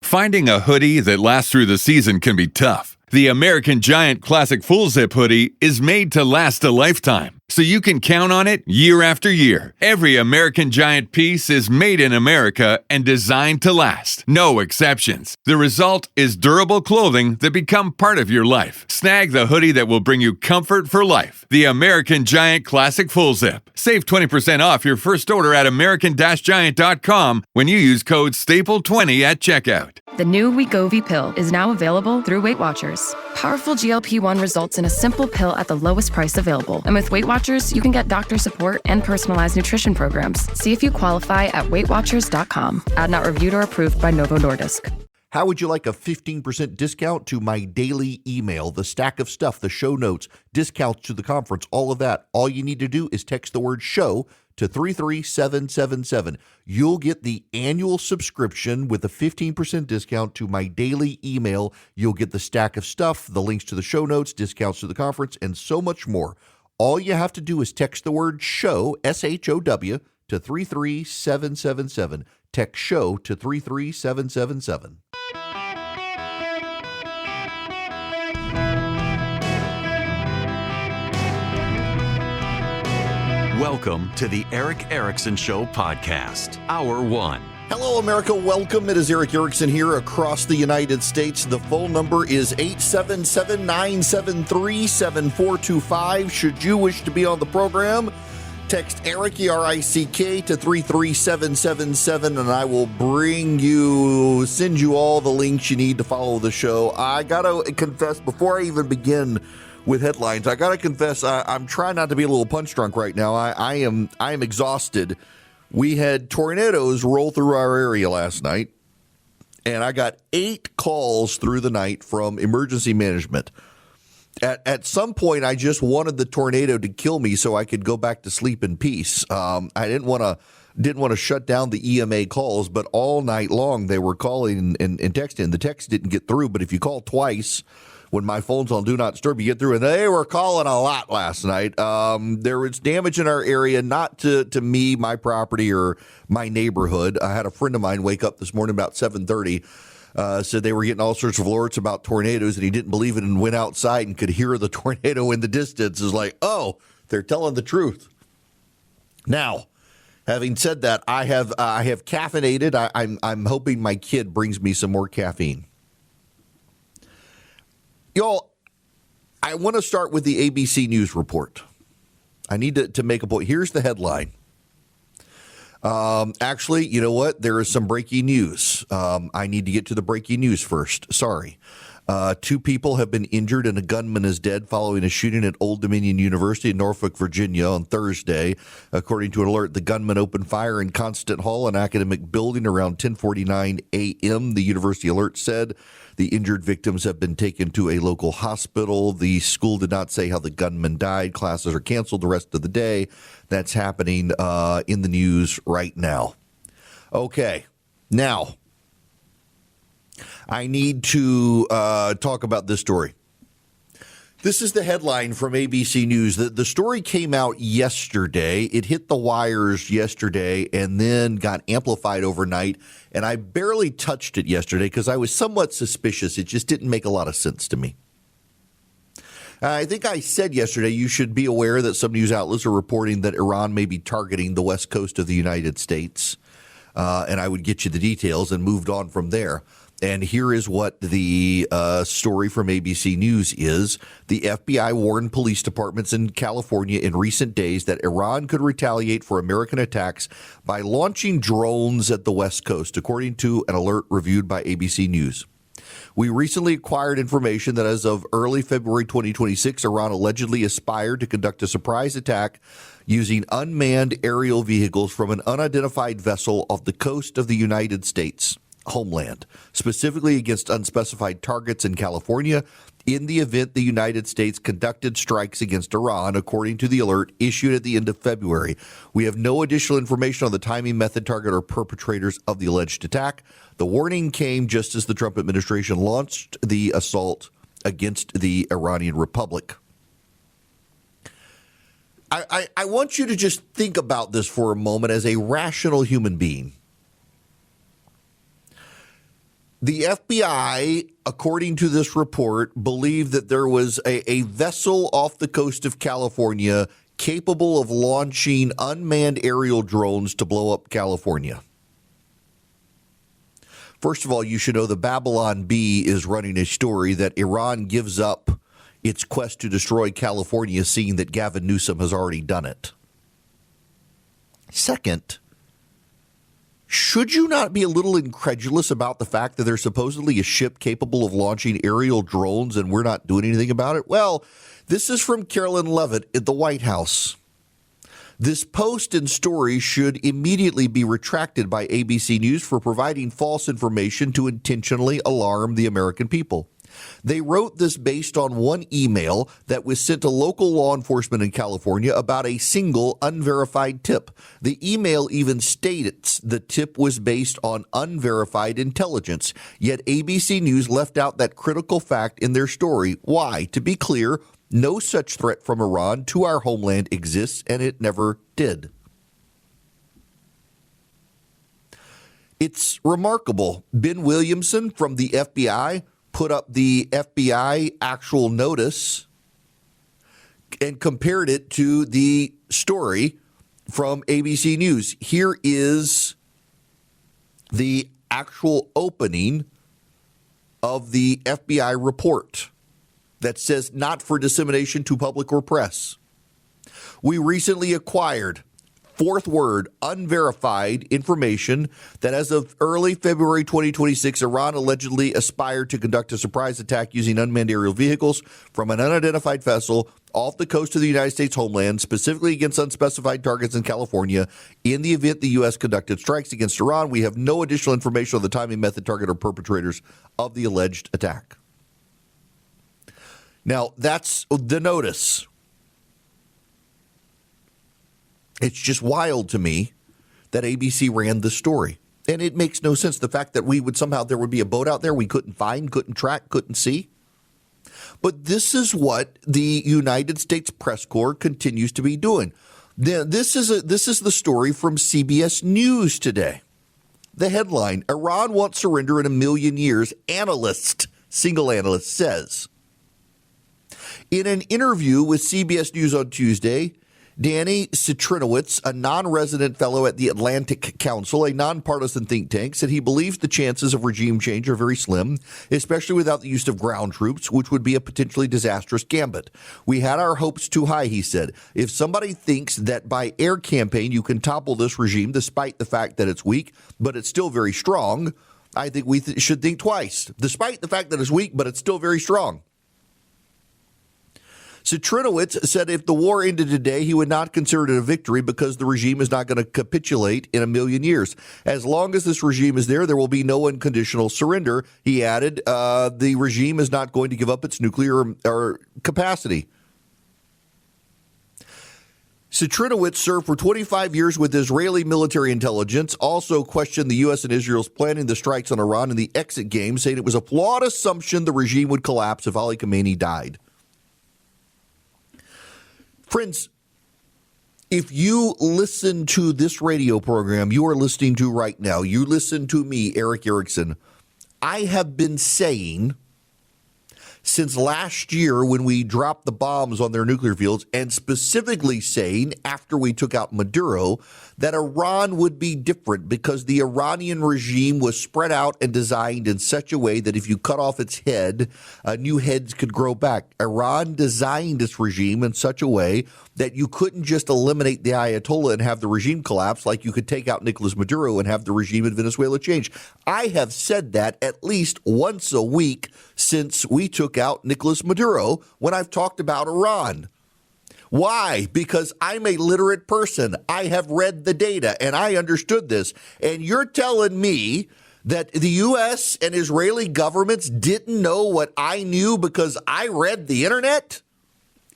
Finding a hoodie that lasts through the season can be tough. The American Giant Classic Full Zip hoodie is made to last a lifetime, so you can count on it year after year. Every American Giant piece is made in America and designed to last. No exceptions. The result is durable clothing that become part of your life. Snag the hoodie that will bring you comfort for life. The American Giant Classic Full Zip. Save 20% off your first order at american-giant.com when you use code STAPLE20 at checkout. The new Wegovy pill is now available through Weight Watchers. Powerful GLP-1 results in a simple pill at the lowest price available. And with Weight Watchers, you can get doctor support and personalized nutrition programs. See if you qualify at WeightWatchers.com. Ad not reviewed or approved by Novo Nordisk. How would you like a 15% discount to my daily email, the stack of stuff, the show notes, discounts to the conference, all of that? All you need to do is text the word show to 33777. You'll get the annual subscription with a 15% discount to my daily email. You'll get the stack of stuff, the links to the show notes, discounts to the conference, and so much more. All you have to do is text the word show, SHOW, to 33777. Text show to 33777. Welcome to the Eric Erickson Show podcast, Hour 1. Hello, America. Welcome. It is Eric Erickson here across the United States. The phone number is 877-973-7425. Should you wish to be on the program, text Eric, E-R-I-C-K, to 33777, and I will send you all the links you need to follow the show. I got to confess, before I even begin with headlines, I got to confess, I'm trying not to be a little punch drunk right now. I am exhausted. We had tornadoes roll through our area last night, and I got 8 calls through the night from emergency management. At some point, I just wanted the tornado to kill me so I could go back to sleep in peace. I didn't want to shut down the EMA calls, but all night long they were calling and texting. The text didn't get through, but if you call twice, when my phone's on Do Not Disturb, you get through, and they were calling a lot last night. There was damage in our area, not to me, my property, or my neighborhood. I had a friend of mine wake up this morning about 7:30, said they were getting all sorts of alerts about tornadoes, and he didn't believe it and went outside and could hear the tornado in the distance. Is like, oh, they're telling the truth. Now, having said that, I have caffeinated. I'm hoping my kid brings me some more caffeine. Y'all, I want to start with the ABC News report. I need to make a point. Here's the headline. Actually, you know what? There is some breaking news. I need to get to the breaking news first. Sorry. 2 people have been injured and a gunman is dead following a shooting at Old Dominion University in Norfolk, Virginia on Thursday. According to an alert, the gunman opened fire in Constant Hall, an academic building, around 10:49 a.m. The university alert said the injured victims have been taken to a local hospital. The school did not say how the gunman died. Classes are canceled the rest of the day. That's happening in the news right now. Okay, now I need to talk about this story. This is the headline from ABC News. The story came out yesterday. It hit the wires yesterday and then got amplified overnight. And I barely touched it yesterday because I was somewhat suspicious. It just didn't make a lot of sense to me. I think I said yesterday you should be aware that some news outlets are reporting that Iran may be targeting the west coast of the United States. And I would get you the details and moved on from there. And here is what the story from ABC News is. The FBI warned police departments in California in recent days that Iran could retaliate for American attacks by launching drones at the West Coast, according to an alert reviewed by ABC News. We recently acquired information that as of early February 2026, Iran allegedly aspired to conduct a surprise attack using unmanned aerial vehicles from an unidentified vessel off the coast of the United States homeland, specifically against unspecified targets in California, in the event the United States conducted strikes against Iran, according to the alert issued at the end of February. We have no additional information on the timing, method, target, or perpetrators of the alleged attack. The warning came just as the Trump administration launched the assault against the Iranian Republic. I want you to just think about this for a moment as a rational human being. The FBI, according to this report, believed that there was a vessel off the coast of California capable of launching unmanned aerial drones to blow up California. First of all, you should know the Babylon Bee is running a story that Iran gives up its quest to destroy California, seeing that Gavin Newsom has already done it. Second, should you not be a little incredulous about the fact that there's supposedly a ship capable of launching aerial drones and we're not doing anything about it? Well, this is from Carolyn Leavitt at the White House. This post and story should immediately be retracted by ABC News for providing false information to intentionally alarm the American people. They wrote this based on one email that was sent to local law enforcement in California about a single unverified tip. The email even states the tip was based on unverified intelligence, yet ABC News left out that critical fact in their story. Why? To be clear, no such threat from Iran to our homeland exists, and it never did. It's remarkable. Ben Williamson from the FBI put up the FBI actual notice and compared it to the story from ABC News. Here is the actual opening of the FBI report that says not for dissemination to public or press. We recently acquired, fourth word, unverified information that as of early February 2026, Iran allegedly aspired to conduct a surprise attack using unmanned aerial vehicles from an unidentified vessel off the coast of the United States homeland, specifically against unspecified targets in California. In the event the U.S. conducted strikes against Iran, we have no additional information on the timing, method, target, or perpetrators of the alleged attack. Now, that's the notice. It's just wild to me that ABC ran this story. And it makes no sense. The fact that there would be a boat out there we couldn't find, couldn't track, couldn't see. But this is what the United States Press Corps continues to be doing. This is the story from CBS News today. The headline, Iran won't surrender in a million years, single analyst says. In an interview with CBS News on Tuesday, Danny Citrinowicz, a non-resident fellow at the Atlantic Council, a nonpartisan think tank, said he believes the chances of regime change are very slim, especially without the use of ground troops, which would be a potentially disastrous gambit. We had our hopes too high, he said. If somebody thinks that by air campaign you can topple this regime, despite the fact that it's weak, but it's still very strong, I think we should think twice. Despite the fact that it's weak, but it's still very strong. Citrinowicz said if the war ended today, he would not consider it a victory because the regime is not going to capitulate in a million years. As long as this regime is there, there will be no unconditional surrender. He added, the regime is not going to give up its nuclear or capacity. Citrinowicz served for 25 years with Israeli military intelligence, also questioned the U.S. and Israel's planning the strikes on Iran in the exit game, saying it was a flawed assumption the regime would collapse if Ali Khamenei died. Friends, if you listen to this radio program you are listening to right now, you listen to me, Eric Erickson, I have been saying since last year when we dropped the bombs on their nuclear fields, and specifically saying after we took out Maduro, that Iran would be different because the Iranian regime was spread out and designed in such a way that if you cut off its head, new heads could grow back. Iran designed its regime in such a way that you couldn't just eliminate the Ayatollah and have the regime collapse like you could take out Nicolas Maduro and have the regime in Venezuela change. I have said that at least once a week since we took out Nicolas Maduro when I've talked about Iran. Why? Because I'm a literate person. I have read the data and I understood this. And you're telling me that the U.S. and Israeli governments didn't know what I knew because I read the internet?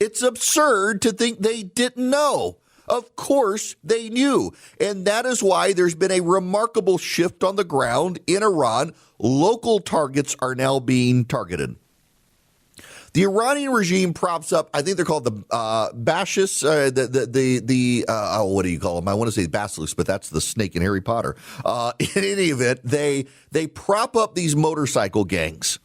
It's absurd to think they didn't know. Of course they knew. And that is why there's been a remarkable shift on the ground in Iran. Local targets are now being targeted. The Iranian regime props up, I think they're called the Bashis, what do you call them? I want to say basilisks, but that's the snake in Harry Potter. In any event, they prop up these motorcycle gangs.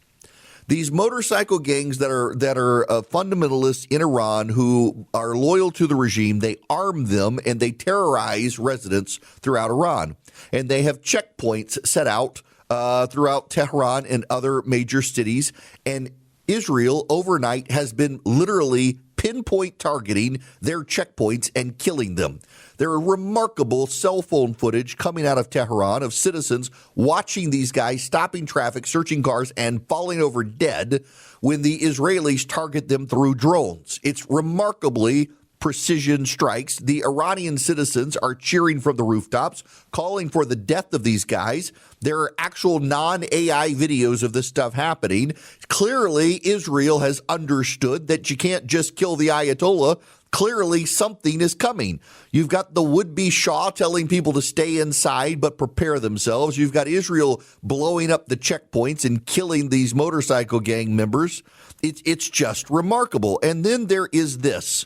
These motorcycle gangs that are fundamentalists in Iran who are loyal to the regime, they arm them and they terrorize residents throughout Iran. And they have checkpoints set out throughout Tehran and other major cities. And Israel overnight has been literally pinpoint targeting their checkpoints and killing them. There are remarkable cell phone footage coming out of Tehran of citizens watching these guys stopping traffic, searching cars, and falling over dead when the Israelis target them through drones. It's remarkably precision strikes. The Iranian citizens are cheering from the rooftops, calling for the death of these guys. There are actual non-AI videos of this stuff happening. Clearly, Israel has understood that you can't just kill the Ayatollah. Clearly, something is coming. You've got the would-be Shah telling people to stay inside but prepare themselves. You've got Israel blowing up the checkpoints and killing these motorcycle gang members. It's just remarkable. And then there is this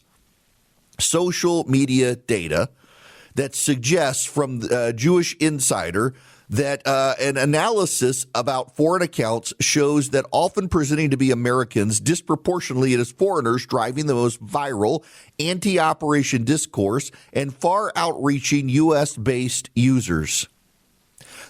social media data that suggests from Jewish Insider that an analysis about foreign accounts shows that often presenting to be Americans, disproportionately it is foreigners driving the most viral anti-operation discourse and far outreaching U.S.-based users.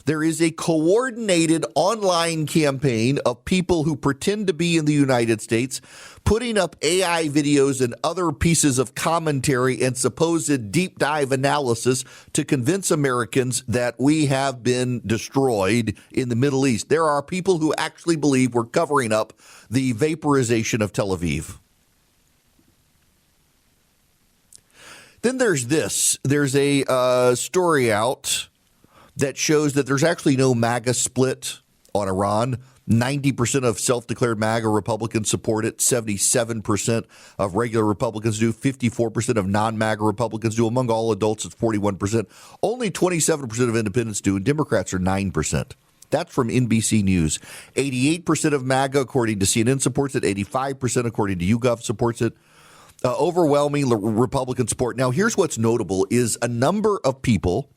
There is a coordinated online campaign of people who pretend to be in the United States, putting up AI videos and other pieces of commentary and supposed deep dive analysis to convince Americans that we have been destroyed in the Middle East. There are people who actually believe we're covering up the vaporization of Tel Aviv. Then there's this. There's a story out that shows that there's actually no MAGA split on Iran. 90% of self-declared MAGA Republicans support it. 77% of regular Republicans do. 54% of non-MAGA Republicans do. Among all adults, it's 41%. Only 27% of independents do, and Democrats are 9%. That's from NBC News. 88% of MAGA, according to CNN, supports it. 85%, according to YouGov, supports it. Overwhelming Republican support. Now, here's what's notable is a number of people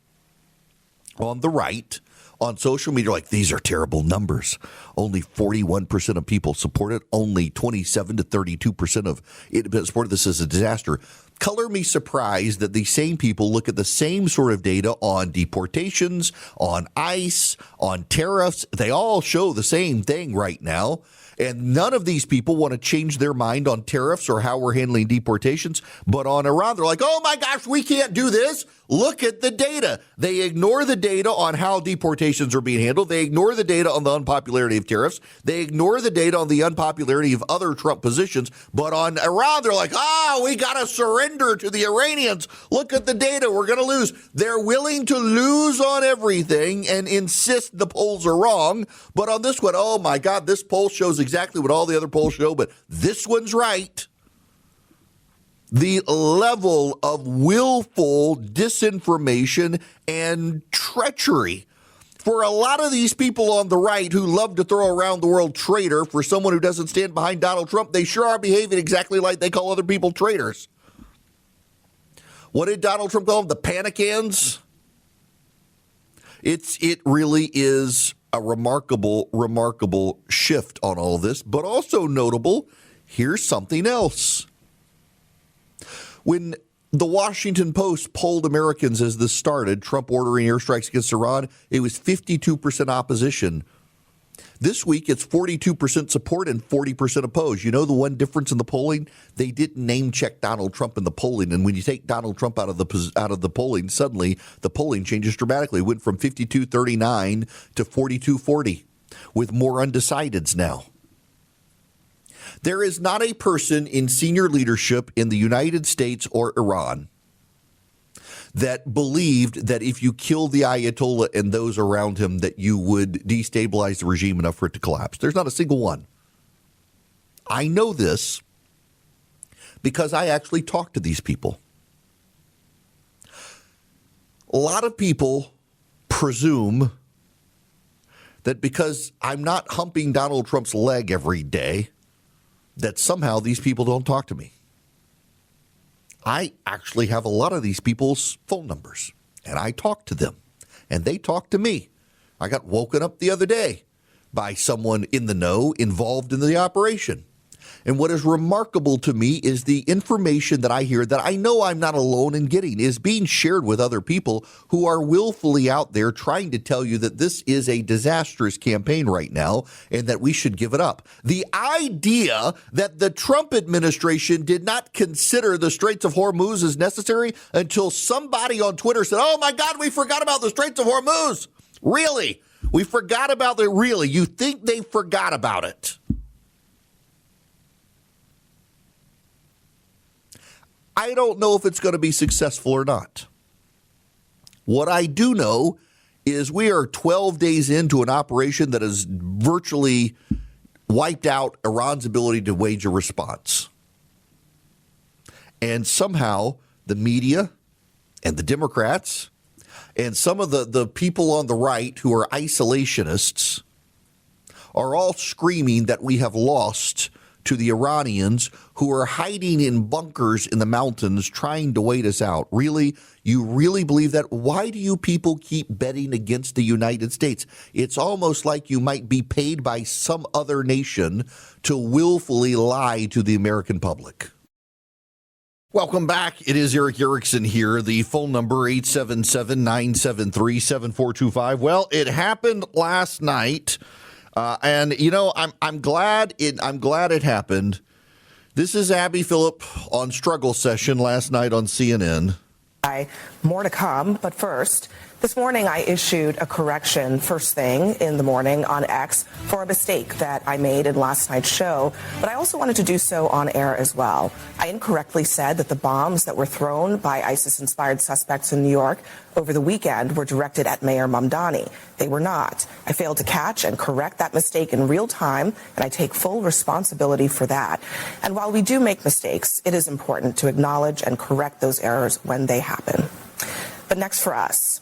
on the right, on social media, like, these are terrible numbers. Only 41% of people support it. Only 27 to 32% of independents support it. This is a disaster. Color me surprised that the same people look at the same sort of data on deportations, on ICE, on tariffs. They all show the same thing right now. And none of these people want to change their mind on tariffs or how we're handling deportations. But on Iran, they're like, oh, my gosh, we can't do this. Look at the data. They ignore the data on how deportations are being handled. They ignore the data on the unpopularity of tariffs. They ignore the data on the unpopularity of other Trump positions. But on Iran, they're like, we got to surrender to the Iranians. Look at the data. We're going to lose. They're willing to lose on everything and insist the polls are wrong. But on this one, oh, my God, this poll shows exactly what all the other polls show, but this one's right. The level of willful disinformation and treachery for a lot of these people on the right who love to throw around the word traitor for someone who doesn't stand behind Donald Trump, they sure are behaving exactly like they call other people traitors. What did Donald Trump call them? The panicans? It really is a remarkable shift on all of this, but also notable, here's something else. When the Washington Post polled Americans as this started, Trump ordering airstrikes against Iran, it was 52% opposition. This week, it's 42% support and 40% opposed. You know the one difference in the polling? They didn't name check Donald Trump in the polling, and when you take Donald Trump out of the polling, suddenly the polling changes dramatically. It went from 52-39 to 42-40, with more undecideds now. There is not a person in senior leadership in the United States or Iran that believed that if you kill the Ayatollah and those around him, that you would destabilize the regime enough for it to collapse. There's not a single one. I know this because I actually talked to these people. A lot of people presume that because I'm not humping Donald Trump's leg every day, that somehow these people don't talk to me. I actually have a lot of these people's phone numbers, and I talk to them, and they talk to me. I got woken up the other day by someone in the know involved in the operation. And what is remarkable to me is the information that I hear that I know I'm not alone in getting is being shared with other people who are willfully out there trying to tell you that this is a disastrous campaign right now and that we should give it up. The idea that the Trump administration did not consider the Straits of Hormuz as necessary until somebody on Twitter said, oh my God, we forgot about the Straits of Hormuz. Really? We forgot about it? Really? You think they forgot about it? I don't know if it's going to be successful or not. What I do know is we are 12 days into an operation that has virtually wiped out Iran's ability to wage a response. And somehow the media and the Democrats and some of the people on the right who are isolationists are all screaming that we have lost to the Iranians who are hiding in bunkers in the mountains trying to wait us out. Really? You really believe that? Why do you people keep betting against the United States? It's almost like you might be paid by some other nation to willfully lie to the American public. Welcome back. It is Eric Erickson here. The phone number 877-973-7425. Well, it happened last night. And you know, I'm glad it happened. This is Abby Phillip on Struggle Session last night on CNN. More to come, but first, this morning I issued a correction first thing in the morning on X for a mistake that I made in last night's show, but I also wanted to do so on air as well. I incorrectly said that the bombs that were thrown by ISIS-inspired suspects in New York over the weekend were directed at Mayor Mamdani. They were not. I failed to catch and correct that mistake in real time, and I take full responsibility for that. And while we do make mistakes, it is important to acknowledge and correct those errors when they happen. But next for us.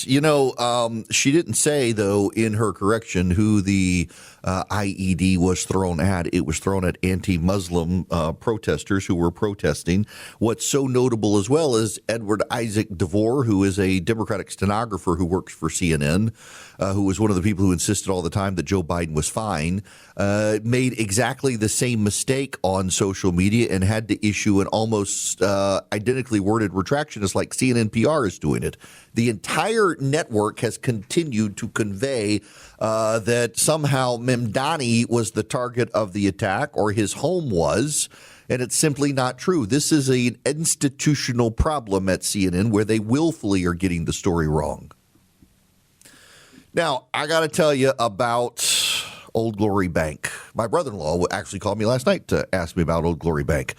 You know, she didn't say, though, in her correction who the IED was thrown at. It was thrown at anti-Muslim protesters who were protesting. What's so notable as well is Edward Isaac DeVore, who is a Democratic stenographer who works for CNN, who was one of the people who insisted all the time that Joe Biden was fine, made exactly the same mistake on social media and had to issue an almost identically worded retraction, as like CNN PR is doing it. The entire network has continued to convey that somehow Mamdani was the target of the attack, or his home was, and it's simply not true. This is an institutional problem at CNN where they willfully are getting the story wrong. Now, I got to tell you about Old Glory Bank. My brother-in-law actually called me last night to ask me about Old Glory Bank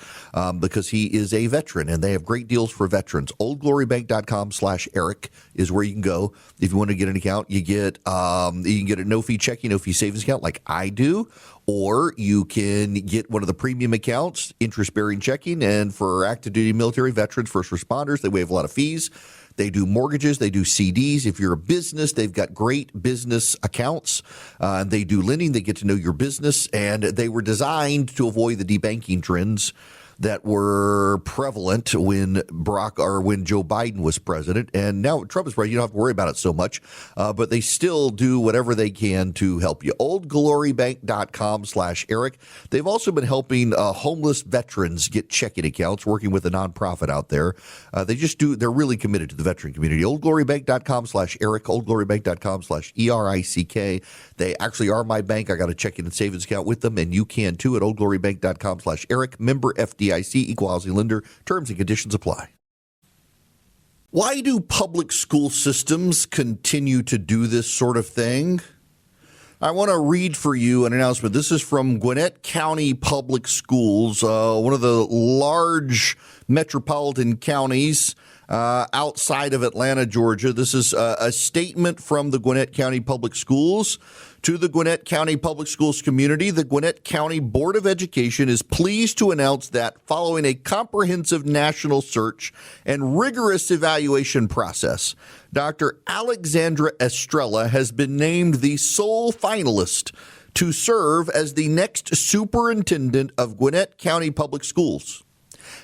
because he is a veteran, and they have great deals for veterans. OldGloryBank.com/Eric is where you can go if you want to get an account. You can get a no-fee checking, no-fee savings account like I do, or you can get one of the premium accounts, interest-bearing checking, and for active duty military veterans, first responders, they waive a lot of fees. They do mortgages. They do CDs. If you're a business, they've got great business accounts. They do lending. They get to know your business. And they were designed to avoid the debanking trends that were prevalent when Joe Biden was president. And now Trump is president. You don't have to worry about it so much. But they still do whatever they can to help you. OldGloryBank.com/Eric. They've also been helping homeless veterans get checking accounts, working with a nonprofit out there. They're really committed to the veteran community. OldGloryBank.com/Eric. OldGloryBank.com/ERICK. They actually are my bank. I got a checking and savings account with them, and you can too at OldGloryBank.com/Eric. Member FDIC, equal housing lender. Terms and conditions apply. Why do public school systems continue to do this sort of thing? I want to read for you an announcement. This is from Gwinnett County Public Schools, one of the large metropolitan counties outside of Atlanta, Georgia. This is a statement from the Gwinnett County Public Schools. To the Gwinnett County Public Schools community, the Gwinnett County Board of Education is pleased to announce that following a comprehensive national search and rigorous evaluation process, Dr. Alexandra Estrella has been named the sole finalist to serve as the next superintendent of Gwinnett County Public Schools.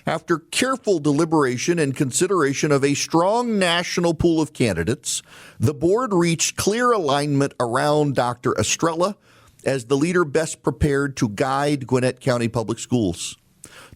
After careful deliberation and consideration of a strong national pool of candidates, the board reached clear alignment around Dr. Estrella as the leader best prepared to guide Gwinnett County Public Schools.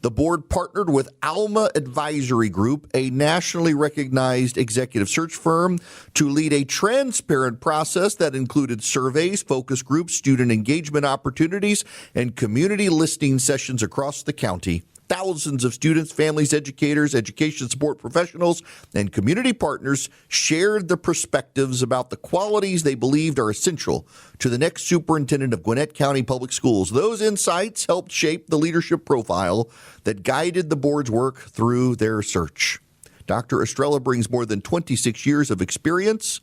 The board partnered with Alma Advisory Group, a nationally recognized executive search firm, to lead a transparent process that included surveys, focus groups, student engagement opportunities, and community listening sessions across the county. Thousands of students, families, educators, education support professionals, and community partners shared the perspectives about the qualities they believed are essential to the next superintendent of Gwinnett County Public Schools. Those insights helped shape the leadership profile that guided the board's work through their search. Dr. Estrella brings more than 26 years of experience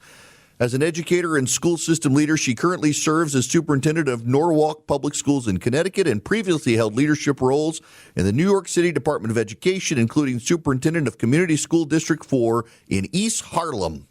as an educator and school system leader. She currently serves as superintendent of Norwalk Public Schools in Connecticut and previously held leadership roles in the New York City Department of Education, including superintendent of Community School District 4 in East Harlem.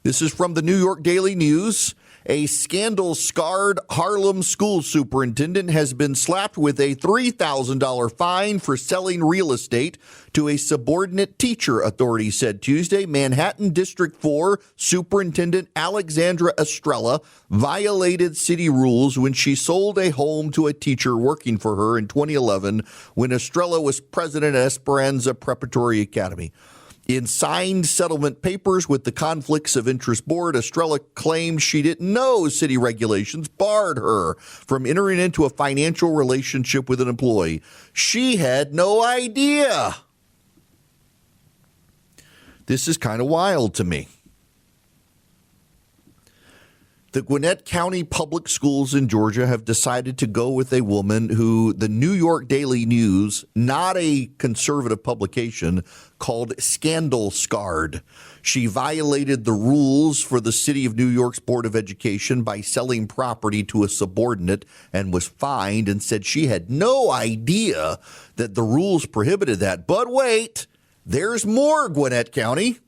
This is from the New York Daily News. A scandal-scarred Harlem school superintendent has been slapped with a $3,000 fine for selling real estate to a subordinate teacher, authorities said Tuesday. Manhattan District 4 Superintendent Alexandra Estrella violated city rules when she sold a home to a teacher working for her in 2011 when Estrella was president at Esperanza Preparatory Academy. In signed settlement papers with the Conflicts of Interest Board, Estrella claimed she didn't know city regulations barred her from entering into a financial relationship with an employee. She had no idea. This is kind of wild to me. The Gwinnett County Public Schools in Georgia have decided to go with a woman who the New York Daily News, not a conservative publication, called scandal scarred. She violated the rules for the City of New York's Board of Education by selling property to a subordinate and was fined, and said she had no idea that the rules prohibited that. But wait, there's more, Gwinnett County.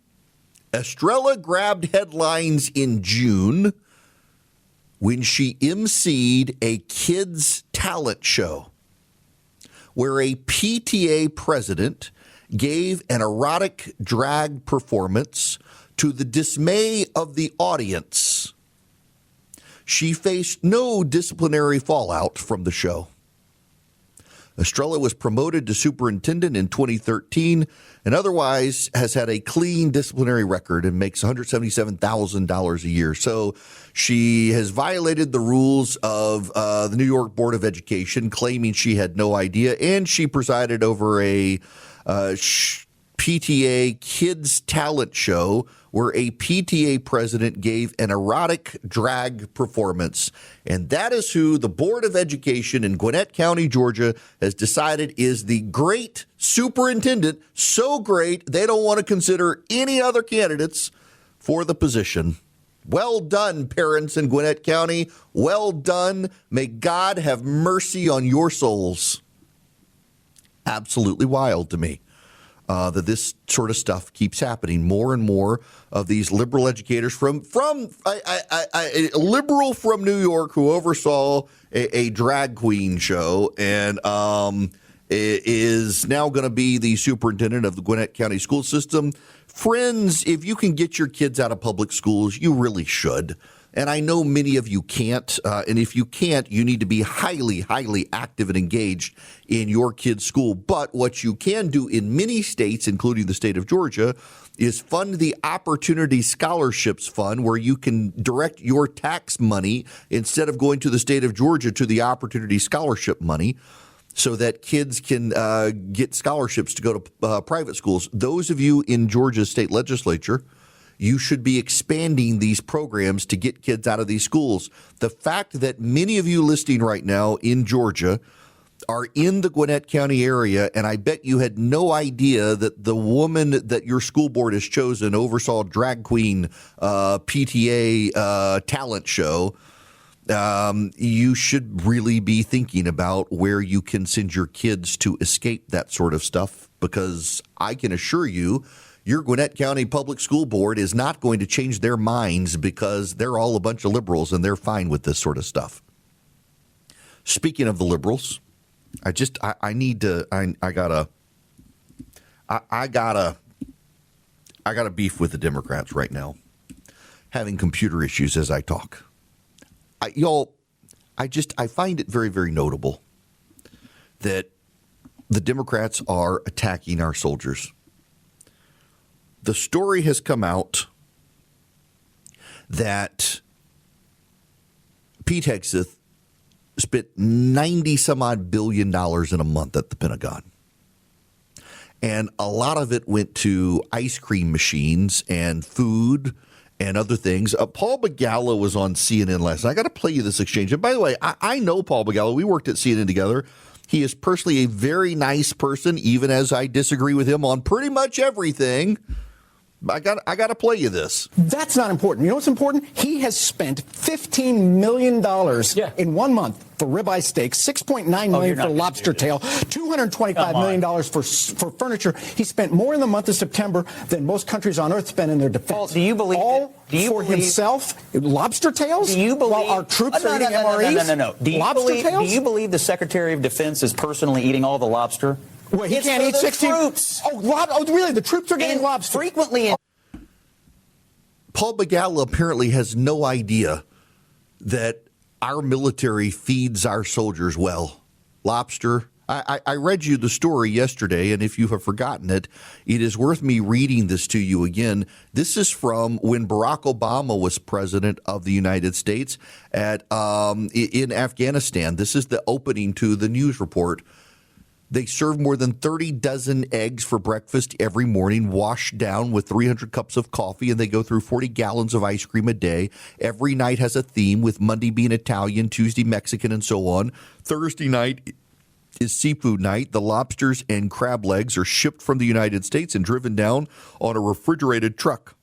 Estrella grabbed headlines in June when she emceed a kids' talent show where a PTA president gave an erotic drag performance to the dismay of the audience. She faced no disciplinary fallout from the show. Estrella was promoted to superintendent in 2013 and otherwise has had a clean disciplinary record and makes $177,000 a year. So she has violated the rules of the New York Board of Education, claiming she had no idea, and she presided over a PTA kids talent show where a PTA president gave an erotic drag performance. And that is who the Board of Education in Gwinnett County, Georgia, has decided is the great superintendent. So great, they don't want to consider any other candidates for the position. Well done, parents in Gwinnett County. Well done. May God have mercy on your souls. Absolutely wild to me. That this sort of stuff keeps happening. More and more of these liberal educators from a liberal from New York who oversaw a drag queen show and is now going to be the superintendent of the Gwinnett County school system. Friends, if you can get your kids out of public schools, you really should. And I know many of you can't. And if you can't, you need to be highly, highly active and engaged in your kid's school. But what you can do in many states, including the state of Georgia, is fund the Opportunity Scholarships Fund, where you can direct your tax money instead of going to the state of Georgia to the Opportunity Scholarship money, so that kids can get scholarships to go to private schools. Those of you in Georgia's state legislature, you should be expanding these programs to get kids out of these schools. The fact that many of you listening right now in Georgia are in the Gwinnett County area, and I bet you had no idea that the woman that your school board has chosen oversaw drag queen PTA talent show. You should really be thinking about where you can send your kids to escape that sort of stuff, because I can assure you, your Gwinnett County Public School Board is not going to change their minds because they're all a bunch of liberals and they're fine with this sort of stuff. Speaking of the liberals, I gotta beef with the Democrats right now, having computer issues as I talk. I find it very, very notable that the Democrats are attacking our soldiers. The story has come out that Pete Hegseth spent $90-some-odd billion in a month at the Pentagon. And a lot of it went to ice cream machines and food and other things. Paul Begala was on CNN last night. I got to play you this exchange. And by the way, I know Paul Begala. We worked at CNN together. He is personally a very nice person, even as I disagree with him on pretty much everything. I got to play you this. That's not important. You know what's important? He has spent $15 million in 1 month for ribeye steaks, $6.9 million for lobster tail, $225 million for furniture. He spent more in the month of September than most countries on earth spend in their defense. Paul, do you believe himself? Lobster tails? Do you believe while our troops are eating MREs? No. Do you believe the Secretary of Defense is personally eating all the lobster? Well, he can't eat 16. Troops. Oh, really? The troops are getting lobster frequently. Paul Begala apparently has no idea that our military feeds our soldiers well. Lobster. I read you the story yesterday, and if you have forgotten it, it is worth me reading this to you again. This is from when Barack Obama was president of the United States in Afghanistan. This is the opening to the news report. They serve more than 30 dozen eggs for breakfast every morning, washed down with 300 cups of coffee, and they go through 40 gallons of ice cream a day. Every night has a theme, with Monday being Italian, Tuesday Mexican, and so on. Thursday night is seafood night. The lobsters and crab legs are shipped from the United States and driven down on a refrigerated truck.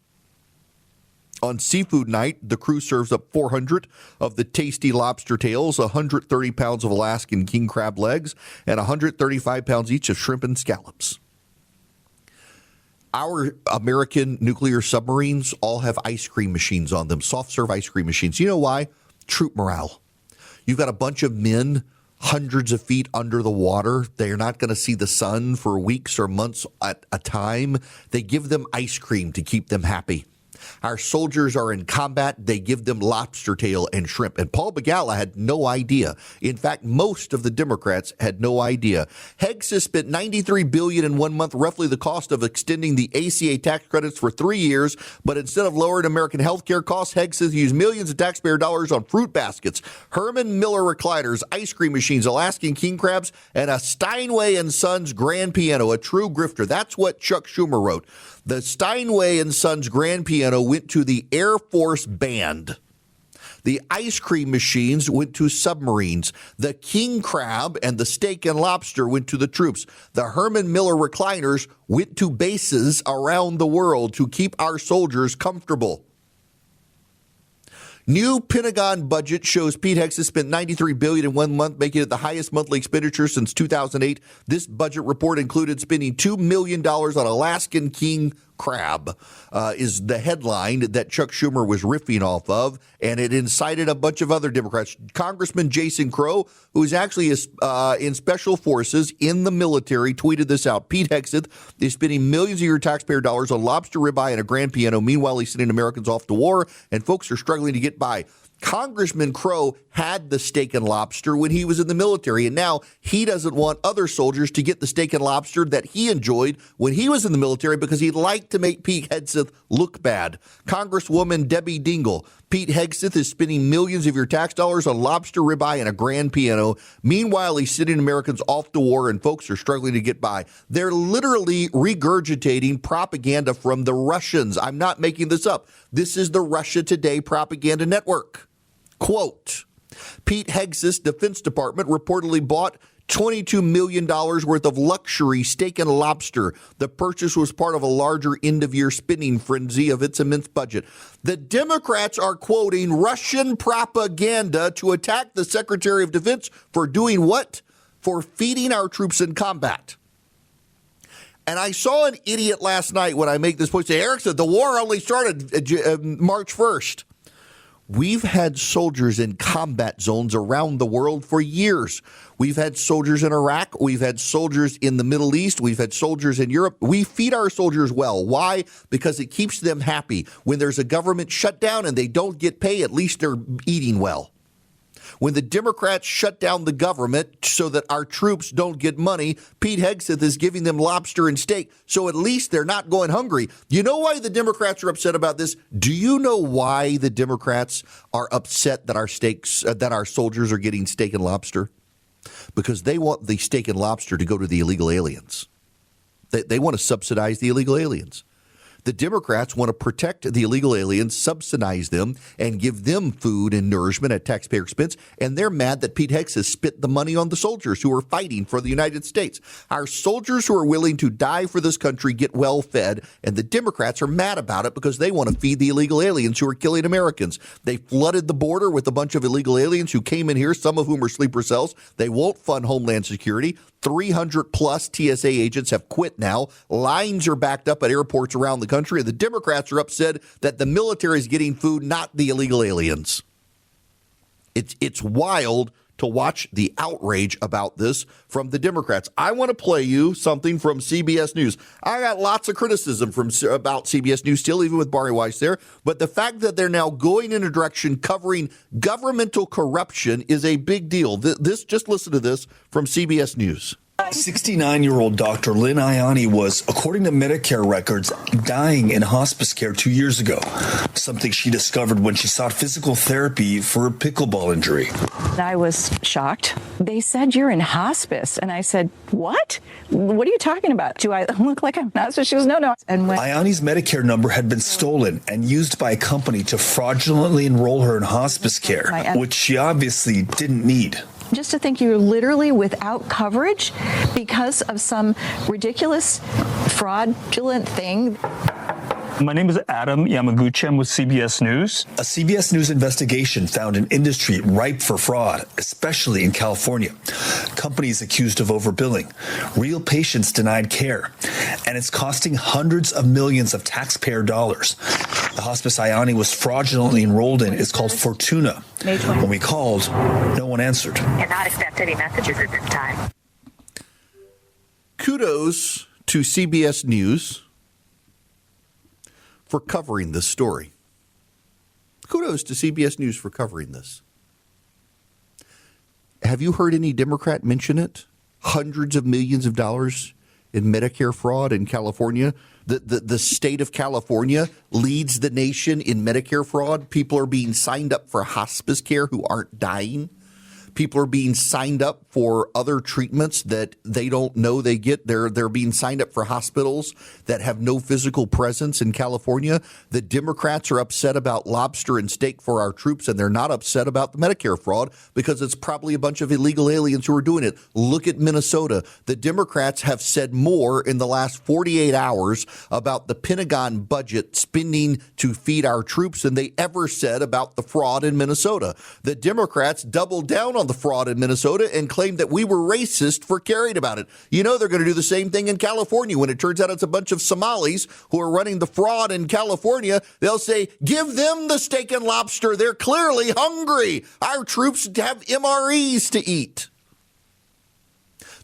On seafood night, the crew serves up 400 of the tasty lobster tails, 130 pounds of Alaskan king crab legs, and 135 pounds each of shrimp and scallops. Our American nuclear submarines all have ice cream machines on them, soft serve ice cream machines. You know why? Troop morale. You've got a bunch of men hundreds of feet under the water. They're not going to see the sun for weeks or months at a time. They give them ice cream to keep them happy. Our soldiers are in combat. They give them lobster tail and shrimp. And Paul Begala had no idea. In fact, most of the Democrats had no idea. Hegseth spent $93 billion in 1 month, roughly the cost of extending the ACA tax credits for 3 years. But instead of lowering American health care costs, Hegseth used millions of taxpayer dollars on fruit baskets, Herman Miller recliners, ice cream machines, Alaskan king crabs, and a Steinway & Sons grand piano, a true grifter. That's what Chuck Schumer wrote. The Steinway & Sons grand piano went to the Air Force Band. The ice cream machines went to submarines. The king crab and the steak and lobster went to the troops. The Herman Miller recliners went to bases around the world to keep our soldiers comfortable. New Pentagon budget shows Pete Hegseth spent $93 billion in 1 month, making it the highest monthly expenditure since 2008. This budget report included spending $2 million on Alaskan king crab, is the headline that Chuck Schumer was riffing off of, and it incited a bunch of other Democrats. Congressman Jason Crow, who is actually in special forces in the military, tweeted this out. Pete Hegseth is spending millions of your taxpayer dollars on lobster ribeye and a grand piano. Meanwhile, he's sending Americans off to war, and folks are struggling to get by. Congressman Crow had the steak and lobster when he was in the military, and now he doesn't want other soldiers to get the steak and lobster that he enjoyed when he was in the military because he'd like to make Pete Hegseth look bad. Congresswoman Debbie Dingell, Pete Hegseth is spending millions of your tax dollars on lobster ribeye and a grand piano. Meanwhile, he's sending Americans off to war, and folks are struggling to get by. They're literally regurgitating propaganda from the Russians. I'm not making this up. This is the Russia Today propaganda network. Quote, Pete Hegseth's Defense Department reportedly bought $22 million worth of luxury steak and lobster. The purchase was part of a larger end-of-year spending frenzy of its immense budget. The Democrats are quoting Russian propaganda to attack the Secretary of Defense for doing what? For feeding our troops in combat. And I saw an idiot last night when I make this point say, Eric said the war only started March 1st. We've had soldiers in combat zones around the world for years. We've had soldiers in Iraq. We've had soldiers in the Middle East. We've had soldiers in Europe. We feed our soldiers well. Why? Because it keeps them happy. When there's a government shutdown and they don't get pay, at least they're eating well. When the Democrats shut down the government so that our troops don't get money, Pete Hegseth is giving them lobster and steak, so at least they're not going hungry. You know why the Democrats are upset about this? Do you know why the Democrats are upset that our soldiers are getting steak and lobster? Because they want the steak and lobster to go to the illegal aliens. They want to subsidize the illegal aliens. The Democrats want to protect the illegal aliens, subsidize them, and give them food and nourishment at taxpayer expense. And they're mad that Pete Hegseth spent the money on the soldiers who are fighting for the United States. Our soldiers who are willing to die for this country get well fed, and the Democrats are mad about it because they want to feed the illegal aliens who are killing Americans. They flooded the border with a bunch of illegal aliens who came in here, some of whom are sleeper cells. They won't fund Homeland Security. 300 plus TSA agents have quit now. Lines are backed up at airports around the country. And the Democrats are upset that the military is getting food, not the illegal aliens. It's wild to watch the outrage about this from the Democrats. I want to play you something from CBS News. I got lots of criticism about CBS News still, even with Bari Weiss there. But the fact that they're now going in a direction covering governmental corruption is a big deal. Just listen to this from CBS News. 69-year-old Dr. Lynn Ianni was, according to Medicare records, dying in hospice care 2 years ago, something she discovered when she sought physical therapy for a pickleball injury. I was shocked. They said, you're in hospice. And I said, what? What are you talking about? Do I look like I'm in hospice? She goes, no. And when Ianni's Medicare number had been stolen and used by a company to fraudulently enroll her in hospice care, which she obviously didn't need. Just to think you're literally without coverage because of some ridiculous, fraudulent thing. My name is Adam Yamaguchi. I'm with CBS News. A CBS News investigation found an industry ripe for fraud, especially in California. Companies accused of overbilling, real patients denied care, and it's costing hundreds of millions of taxpayer dollars. The hospice Ianni was fraudulently enrolled in is called Fortuna. When we called, no one answered. Cannot accept any messages at this time. Kudos to CBS News for covering this story. Kudos to CBS News for covering this. Have you heard any Democrat mention it? Hundreds of millions of dollars in Medicare fraud in California. The state of California leads the nation in Medicare fraud. People are being signed up for hospice care who aren't dying. People are being signed up for other treatments that they don't know they get. They're being signed up for hospitals that have no physical presence in California. The Democrats are upset about lobster and steak for our troops, and they're not upset about the Medicare fraud because it's probably a bunch of illegal aliens who are doing it. Look at Minnesota. The Democrats have said more in the last 48 hours about the Pentagon budget spending to feed our troops than they ever said about the fraud in Minnesota. The Democrats doubled down on the fraud in Minnesota and claimed that we were racist for caring about it. You know they're going to do the same thing in California when it turns out it's a bunch of Somalis who are running the fraud in California. They'll say, give them the steak and lobster. They're clearly hungry. Our troops have MREs to eat.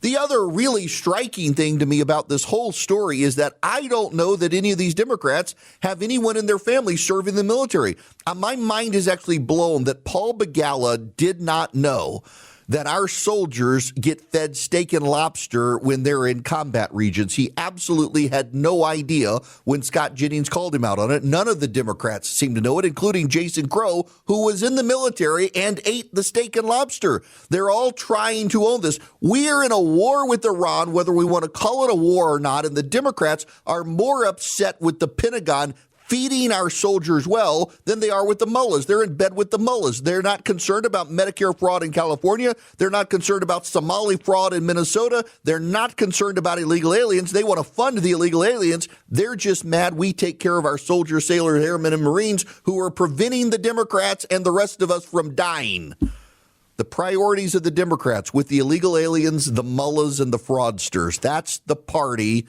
The other really striking thing to me about this whole story is that I don't know that any of these Democrats have anyone in their family serving the military. My mind is actually blown that Paul Begala did not know that our soldiers get fed steak and lobster when they're in combat regions. He absolutely had no idea when Scott Jennings called him out on it. None of the Democrats seem to know it, including Jason Crow, who was in the military and ate the steak and lobster. They're all trying to own this. We are in a war with Iran, whether we want to call it a war or not, and the Democrats are more upset with the Pentagon feeding our soldiers well than they are with the mullahs. They're in bed with the mullahs. They're not concerned about Medicare fraud in California. They're not concerned about Somali fraud in Minnesota. They're not concerned about illegal aliens. They want to fund the illegal aliens. They're just mad we take care of our soldiers, sailors, airmen, and Marines who are preventing the Democrats and the rest of us from dying. The priorities of the Democrats with the illegal aliens, the mullahs, and the fraudsters. That's the party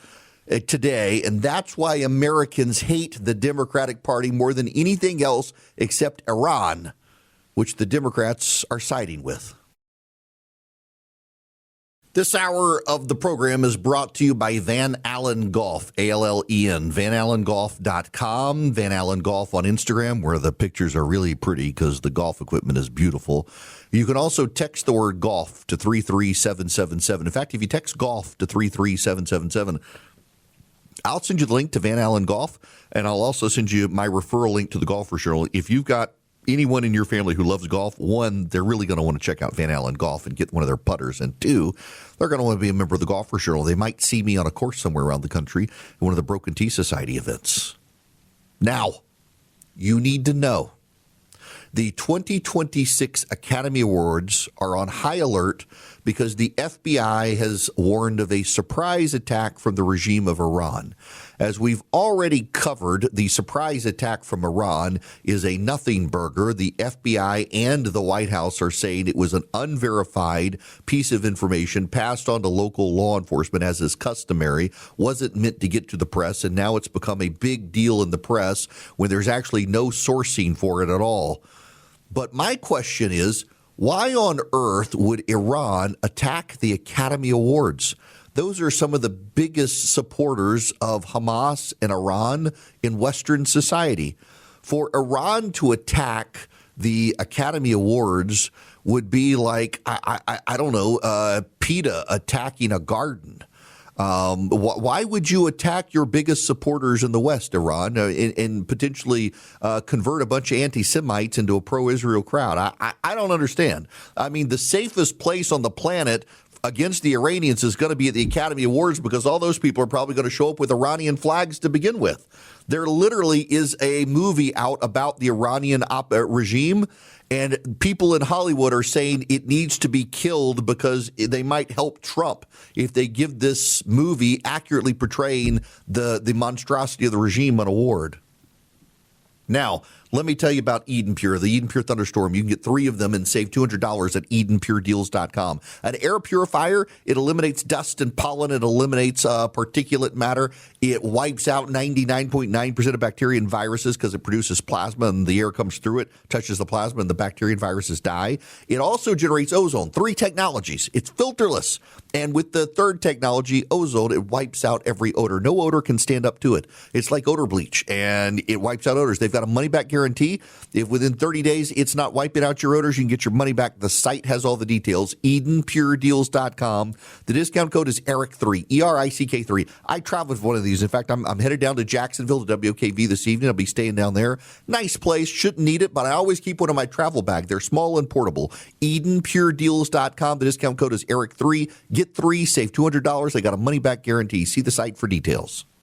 today, and that's why Americans hate the Democratic Party more than anything else except Iran, which the Democrats are siding with. This hour of the program is brought to you by Van Allen Golf, ALLEN, vanallengolf.com, Van Allen Golf on Instagram, where the pictures are really pretty because the golf equipment is beautiful. You can also text the word golf to 33777. In fact, if you text golf to 33777, I'll send you the link to Van Allen Golf, and I'll also send you my referral link to the Golf Journal. If you've got anyone in your family who loves golf, one, they're really going to want to check out Van Allen Golf and get one of their putters. And two, they're going to want to be a member of the Golf Journal. They might see me on a course somewhere around the country at one of the Broken Tea Society events. Now, you need to know the 2026 Academy Awards are on high alert because the FBI has warned of a surprise attack from the regime of Iran. As we've already covered, the surprise attack from Iran is a nothing burger. The FBI and the White House are saying it was an unverified piece of information passed on to local law enforcement as is customary, wasn't meant to get to the press, and now it's become a big deal in the press when there's actually no sourcing for it at all. But my question is, why on earth would Iran attack the Academy Awards? Those are some of the biggest supporters of Hamas and Iran in Western society. For Iran to attack the Academy Awards would be like, I don't know, PETA attacking a garden. Why would you attack your biggest supporters in the West, Iran, and potentially convert a bunch of anti-Semites into a pro-Israel crowd? I don't understand. I mean, the safest place on the planet against the Iranians is going to be at the Academy Awards because all those people are probably going to show up with Iranian flags to begin with. There literally is a movie out about the Iranian regime, and people in Hollywood are saying it needs to be killed because they might help Trump if they give this movie accurately portraying the monstrosity of the regime an award. Now, let me tell you about Eden Pure, the Eden Pure Thunderstorm. You can get 3 of them and save $200 at EdenPureDeals.com. An air purifier, it eliminates dust and pollen. It eliminates particulate matter. It wipes out 99.9% of bacteria and viruses because it produces plasma and the air comes through it, touches the plasma, and the bacteria and viruses die. It also generates ozone. 3 technologies. It's filterless. And with the 3rd technology, ozone, it wipes out every odor. No odor can stand up to it. It's like odor bleach, and it wipes out odors. They've got a money-back guarantee. If within 30 days it's not wiping out your odors, you can get your money back. The site has all the details. EdenPureDeals.com. The discount code is ERIC3, ERICK3. I traveled with one of these. In fact, I'm headed down to Jacksonville to WKV this evening. I'll be staying down there. Nice place. Shouldn't need it, but I always keep one in my travel bag. They're small and portable. EdenPureDeals.com. The discount code is ERIC3. Get 3, save $200. They got a money-back guarantee. See the site for details.